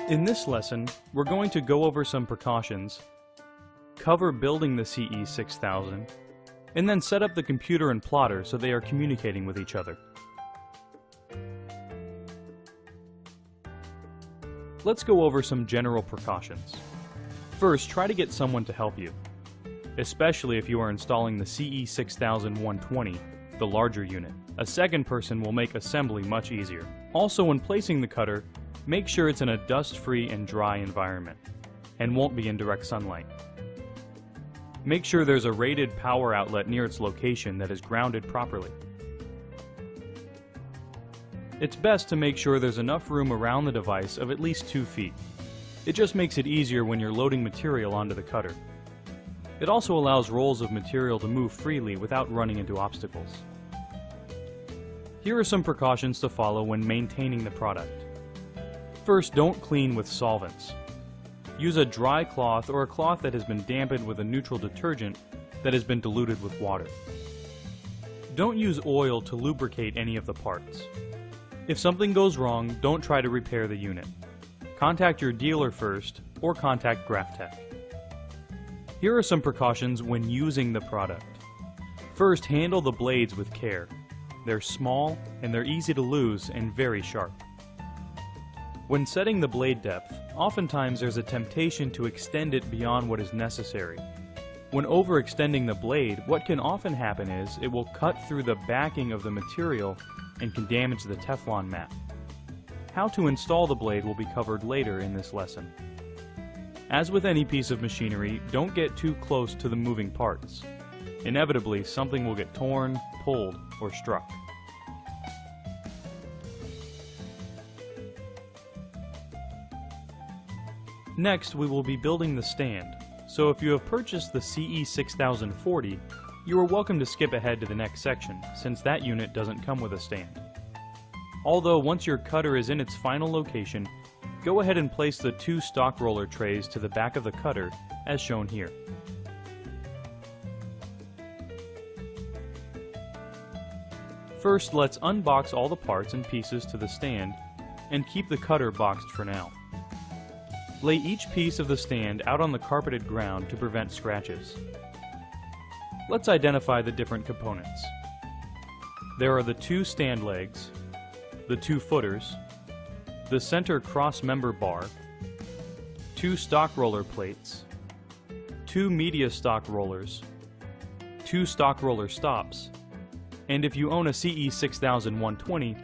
In this lesson, we're going to go over some precautions, cover building the CE6000, and then set up the computer and plotter so they are communicating with each other. Let's go over some general precautions. First, try to get someone to help you, especially if you are installing the CE6000-120, the larger unit. A second person will make assembly much easier. Also, when placing the cutter, make sure it's in a dust-free and dry environment, and won't be in direct sunlight. Make sure there's a rated power outlet near its location that is grounded properly. It's best to make sure there's enough room around the device of at least 2 feet. It just makes it easier when you're loading material onto the cutter. It also allows rolls of material to move freely without running into obstacles. Here are some precautions to follow when maintaining the product. First, don't clean with solvents. Use a dry cloth or a cloth that has been dampened with a neutral detergent that has been diluted with water. Don't use oil to lubricate any of the parts. If something goes wrong, don't try to repair the unit. Contact your dealer first, or contact GrafTech. Here are some precautions when using the product. First, handle the blades with care. They're small, and they're easy to lose and very sharp. When setting the blade depth, oftentimes there's a temptation to extend it beyond what is necessary. When overextending the blade, what can often happen is it will cut through the backing of the material and can damage the Teflon mat. How to install the blade will be covered later in this lesson. As with any piece of machinery, don't get too close to the moving parts. Inevitably, something will get torn, pulled, or struck. Next, we will be building the stand, so if you have purchased the CE6040, you are welcome to skip ahead to the next section, since that unit doesn't come with a stand. Although once your cutter is in its final location, go ahead and place the 2 stock roller trays to the back of the cutter, as shown here. First, let's unbox all the parts and pieces to the stand, and keep the cutter boxed for now. Lay each piece of the stand out on the carpeted ground to prevent scratches. Let's identify the different components. There are the 2 stand legs, the 2 footers, the center cross member bar, 2 stock roller plates, 2 media stock rollers, 2 stock roller stops, and if you own a CE6000-120,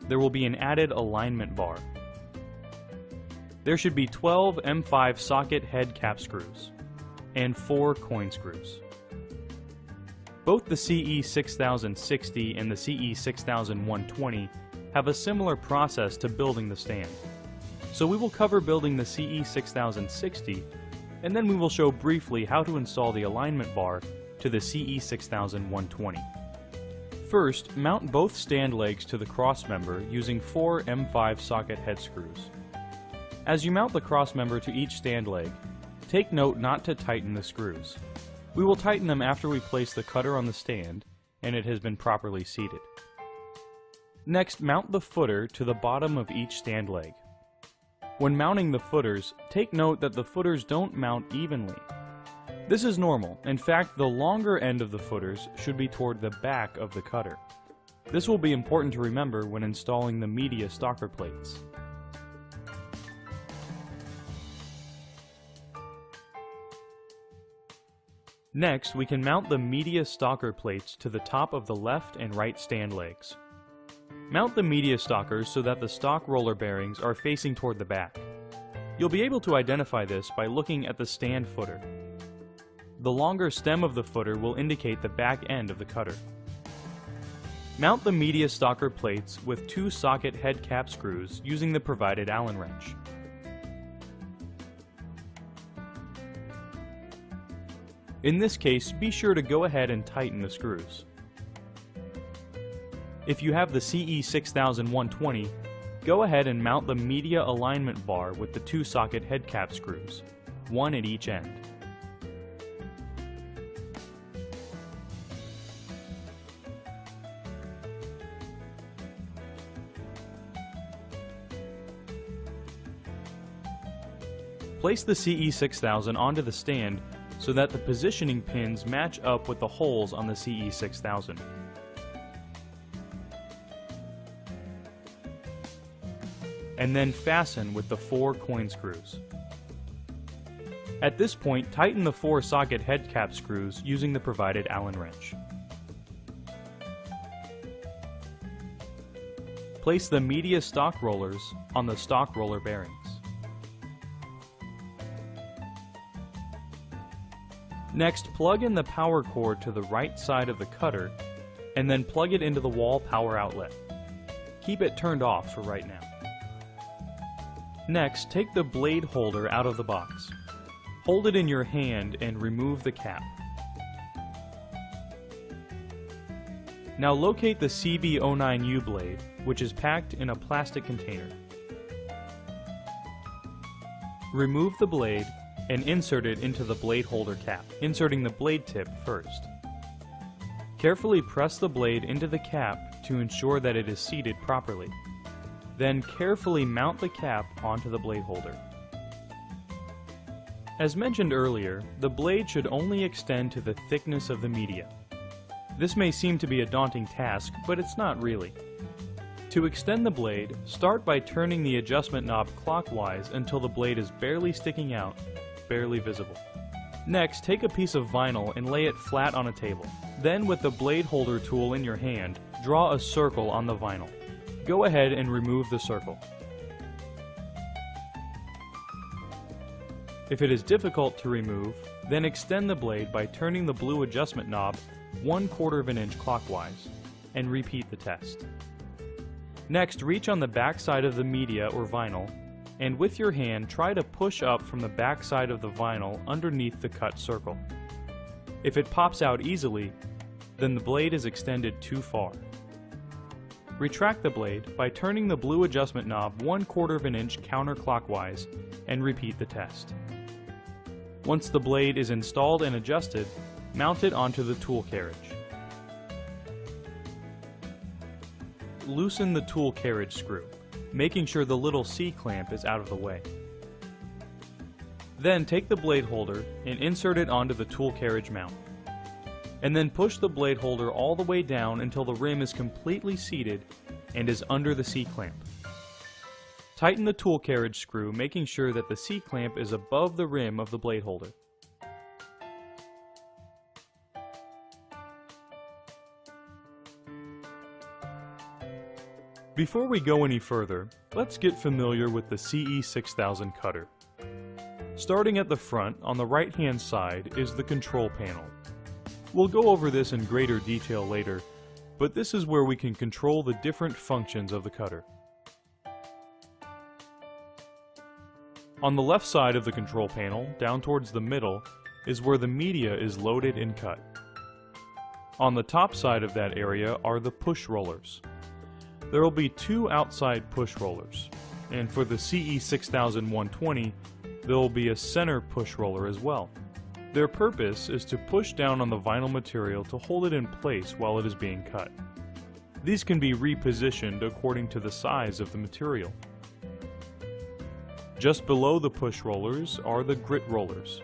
there will be an added alignment bar. There should be 12 M5 socket head cap screws and 4 coin screws. Both the CE6060 and the CE6000-120 have a similar process to building the stand. So we will cover building the CE6060, and then we will show briefly how to install the alignment bar to the CE6000-120. First, mount both stand legs to the cross member using 4 M5 socket head screws. As you mount the cross member to each stand leg, take note not to tighten the screws. We will tighten them after we place the cutter on the stand and it has been properly seated. Next, mount the footer to the bottom of each stand leg. When mounting the footers, take note that the footers don't mount evenly. This is normal. In fact, the longer end of the footers should be toward the back of the cutter. This will be important to remember when installing the media stalker plates. Next, we can mount the media stalker plates to the top of the left and right stand legs. Mount the media stalkers so that the stock roller bearings are facing toward the back. You'll be able to identify this by looking at the stand footer. The longer stem of the footer will indicate the back end of the cutter. Mount the media stalker plates with 2 socket head cap screws using the provided Allen wrench. In this case, be sure to go ahead and tighten the screws. If you have the CE6000-120, go ahead and mount the media alignment bar with the 2 socket head cap screws, 1 at each end. Place the CE6000 onto the stand so that the positioning pins match up with the holes on the CE6000. And then fasten with the 4 coin screws. At this point, tighten the 4 socket head cap screws using the provided Allen wrench. Place the media stock rollers on the stock roller bearings. Next, plug in the power cord to the right side of the cutter and then plug it into the wall power outlet. Keep it turned off for right now. Next, take the blade holder out of the box. Hold it in your hand and remove the cap. Now locate the CB09U blade, which is packed in a plastic container. Remove the blade and insert it into the blade holder cap, inserting the blade tip first. Carefully press the blade into the cap to ensure that it is seated properly. Then carefully mount the cap onto the blade holder. As mentioned earlier, the blade should only extend to the thickness of the media. This may seem to be a daunting task, but it's not really. To extend the blade, start by turning the adjustment knob clockwise until the blade is barely sticking out, barely visible. Next, take a piece of vinyl and lay it flat on a table. Then, with the blade holder tool in your hand, draw a circle on the vinyl. Go ahead and remove the circle. If it is difficult to remove, then extend the blade by turning the blue adjustment knob 1/4 of an inch clockwise, and repeat the test. Next, reach on the back side of the media or vinyl, and with your hand try to push up from the back side of the vinyl underneath the cut circle. If it pops out easily, then the blade is extended too far. Retract the blade by turning the blue adjustment knob 1/4 of an inch counterclockwise and repeat the test. Once the blade is installed and adjusted, mount it onto the tool carriage. Loosen the tool carriage screw, making sure the little C-clamp is out of the way. Then take the blade holder and insert it onto the tool carriage mount. And then push the blade holder all the way down until the rim is completely seated and is under the C-clamp. Tighten the tool carriage screw, making sure that the C-clamp is above the rim of the blade holder. Before we go any further, let's get familiar with the CE6000 cutter. Starting at the front, on the right-hand side, is the control panel. We'll go over this in greater detail later, but this is where we can control the different functions of the cutter. On the left side of the control panel, down towards the middle, is where the media is loaded and cut. On the top side of that area are the push rollers. There will be 2 outside push rollers, and for the CE6000-120, there will be a center push roller as well. Their purpose is to push down on the vinyl material to hold it in place while it is being cut. These can be repositioned according to the size of the material. Just below the push rollers are the grit rollers.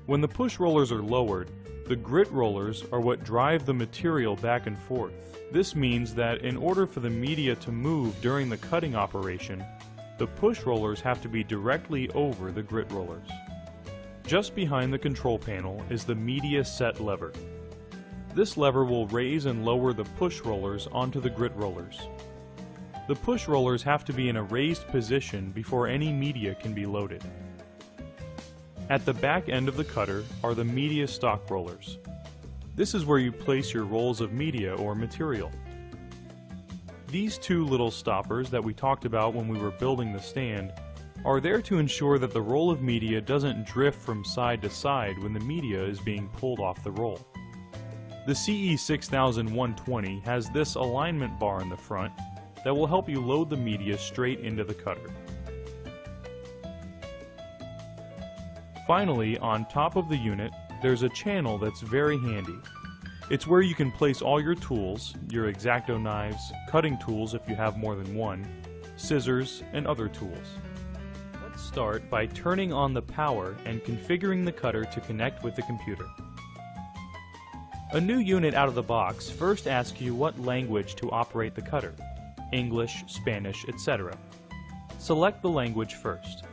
When the push rollers are lowered, the grit rollers are what drive the material back and forth. This means that in order for the media to move during the cutting operation, the push rollers have to be directly over the grit rollers. Just behind the control panel is the media set lever. This lever will raise and lower the push rollers onto the grit rollers. The push rollers have to be in a raised position before any media can be loaded. At the back end of the cutter are the media stock rollers. This is where you place your rolls of media or material. These 2 little stoppers that we talked about when we were building the stand are there to ensure that the roll of media doesn't drift from side to side when the media is being pulled off the roll. The CE6000-120 has this alignment bar in the front that will help you load the media straight into the cutter. Finally, on top of the unit, there's a channel that's very handy. It's where you can place all your tools, your X-Acto knives, cutting tools if you have more than one, scissors, and other tools. Let's start by turning on the power and configuring the cutter to connect with the computer. A new unit out of the box first asks you what language to operate the cutter: English, Spanish, etc. Select the language first.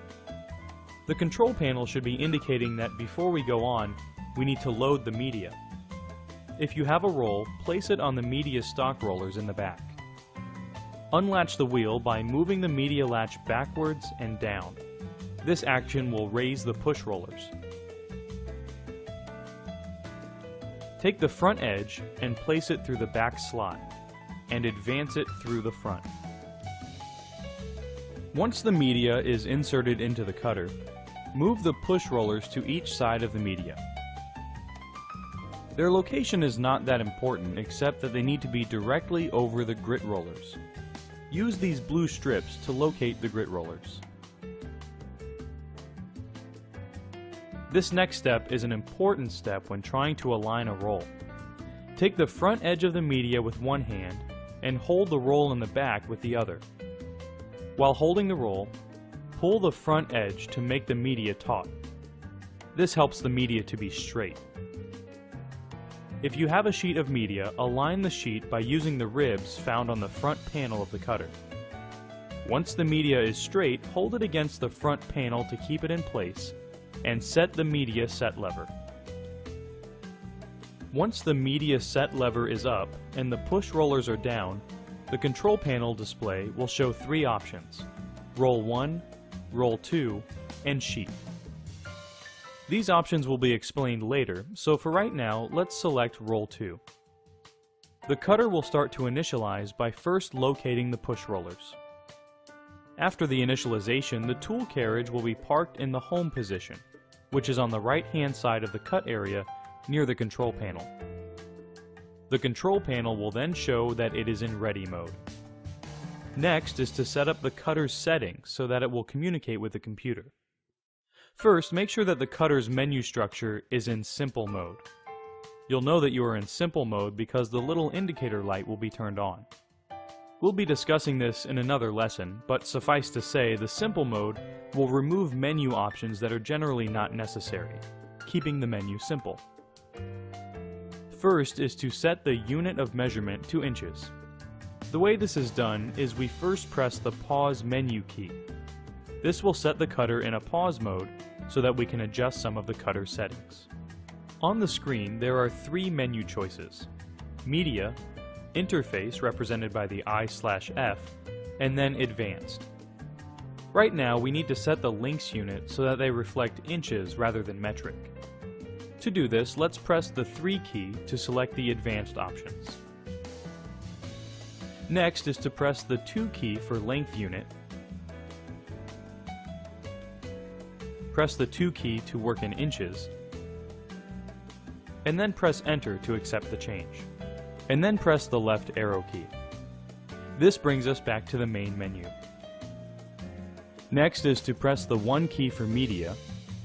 The control panel should be indicating that before we go on, we need to load the media. If you have a roll, place it on the media stock rollers in the back. Unlatch the wheel by moving the media latch backwards and down. This action will raise the push rollers. Take the front edge and place it through the back slot, and advance it through the front. Once the media is inserted into the cutter, move the push rollers to each side of the media. Their location is not that important, except that they need to be directly over the grit rollers. Use these blue strips to locate the grit rollers. This next step is an important step when trying to align a roll. Take the front edge of the media with one hand and hold the roll in the back with the other. While holding the roll, pull the front edge to make the media taut. This helps the media to be straight. If you have a sheet of media, align the sheet by using the ribs found on the front panel of the cutter. Once the media is straight, hold it against the front panel to keep it in place, and set the media set lever. Once the media set lever is up and the push rollers are down, the control panel display will show three options: Roll 1, Roll 2, and Sheet. These options will be explained later, so for right now, let's select Roll 2. The cutter will start to initialize by first locating the push rollers. After the initialization, the tool carriage will be parked in the home position, which is on the right-hand side of the cut area near the control panel. The control panel will then show that it is in ready mode. Next is to set up the cutter's settings so that it will communicate with the computer. First, make sure that the cutter's menu structure is in simple mode. You'll know that you are in simple mode because the little indicator light will be turned on. We'll be discussing this in another lesson, but suffice to say, the simple mode will remove menu options that are generally not necessary, keeping the menu simple. First is to set the unit of measurement to inches. The way this is done is we first press the pause menu key. This will set the cutter in a pause mode so that we can adjust some of the cutter settings. On the screen there are three menu choices: Media, Interface represented by the I/F, and then Advanced. Right now we need to set the links unit so that they reflect inches rather than metric. To do this, let's press the 3 key to select the advanced options. Next is to press the 2 key for length unit, press the 2 key to work in inches, and then press Enter to accept the change. And then press the left arrow key. This brings us back to the main menu. Next is to press the 1 key for media,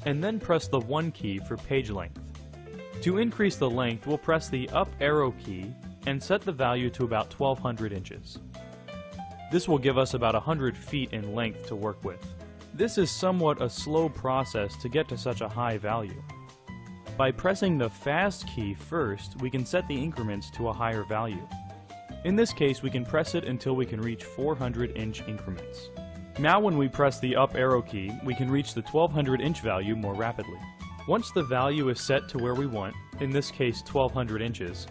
and then press the 1 key for page length. To increase the length, we'll press the up arrow key and set the value to about 1200 inches. This will give us about 100 feet in length to work with. This is somewhat a slow process to get to such a high value. By pressing the fast key first, we can set the increments to a higher value. In this case, we can press it until we can reach 400-inch increments. Now when we press the up arrow key, we can reach the 1200-inch value more rapidly. Once the value is set to where we want, in this case 1200 inches,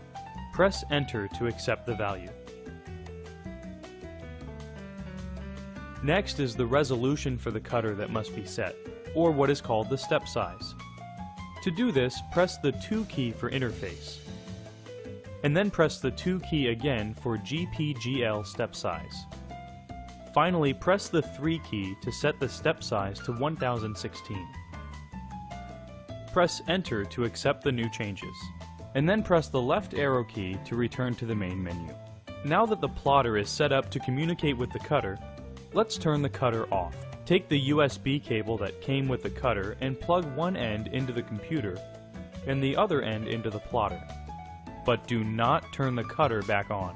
press Enter to accept the value. Next is the resolution for the cutter that must be set, or what is called the step size. To do this, press the 2 key for interface, and then press the 2 key again for GPGL step size. Finally, press the 3 key to set the step size to 1016. Press Enter to accept the new changes, and then press the left arrow key to return to the main menu. Now that the plotter is set up to communicate with the cutter, let's turn the cutter off. Take the USB cable that came with the cutter and plug one end into the computer and the other end into the plotter. But do not turn the cutter back on.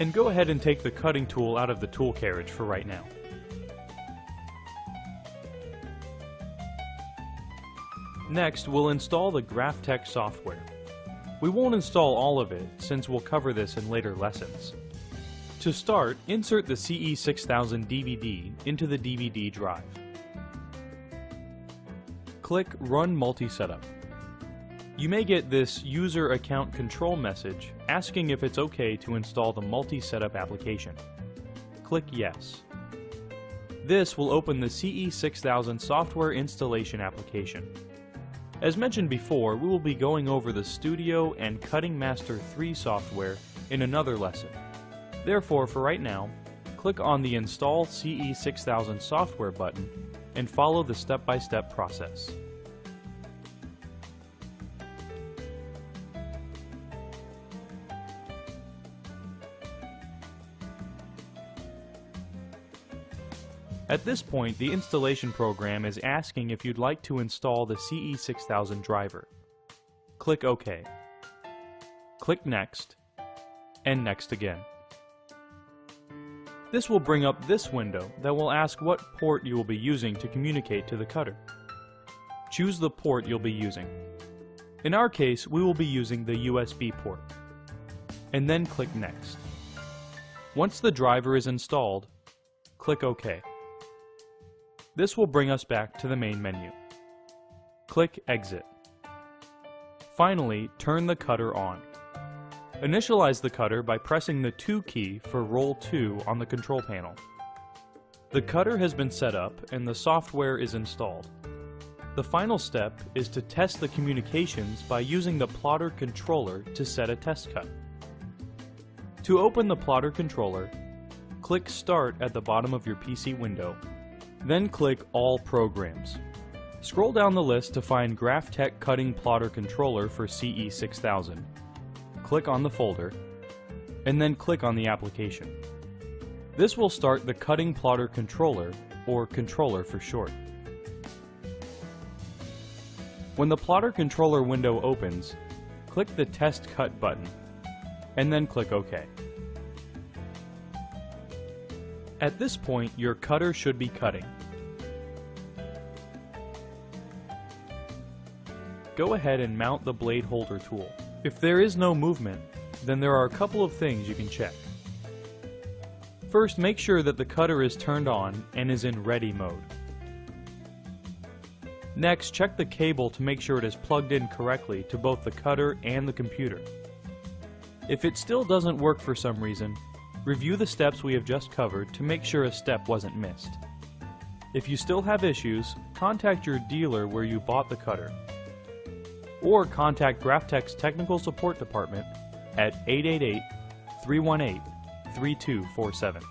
And go ahead and take the cutting tool out of the tool carriage for right now. Next, we'll install the GraphTech software. We won't install all of it, since we'll cover this in later lessons. To start, insert the CE6000 DVD into the DVD drive. Click Run Multi-Setup. You may get this User Account Control message asking if it's okay to install the multi-setup application. Click Yes. This will open the CE6000 software installation application. As mentioned before, we will be going over the Studio and Cutting Master 3 software in another lesson. Therefore, for right now, click on the Install CE6000 software button and follow the step-by-step process. At this point, the installation program is asking if you'd like to install the CE6000 driver. Click OK. Click Next, and Next again. This will bring up this window that will ask what port you will be using to communicate to the cutter. Choose the port you'll be using. In our case, we will be using the USB port. And then click Next. Once the driver is installed, click OK. This will bring us back to the main menu. Click Exit. Finally, turn the cutter on. Initialize the cutter by pressing the 2 key for Roll 2 on the control panel. The cutter has been set up and the software is installed. The final step is to test the communications by using the plotter controller to set a test cut. To open the plotter controller, click Start at the bottom of your PC window. Then click All Programs. Scroll down the list to find GraphTech Cutting Plotter Controller for CE6000. Click on the folder, and then click on the application. This will start the Cutting Plotter Controller, or controller for short. When the plotter controller window opens, click the Test Cut button, and then click OK. At this point, your cutter should be cutting. Go ahead and mount the blade holder tool. If there is no movement, then there are a couple of things you can check. First, make sure that the cutter is turned on and is in ready mode. Next, check the cable to make sure it is plugged in correctly to both the cutter and the computer. If it still doesn't work for some reason, review the steps we have just covered to make sure a step wasn't missed. If you still have issues, contact your dealer where you bought the cutter, or contact GraphTech's technical support department at 888-318-3247.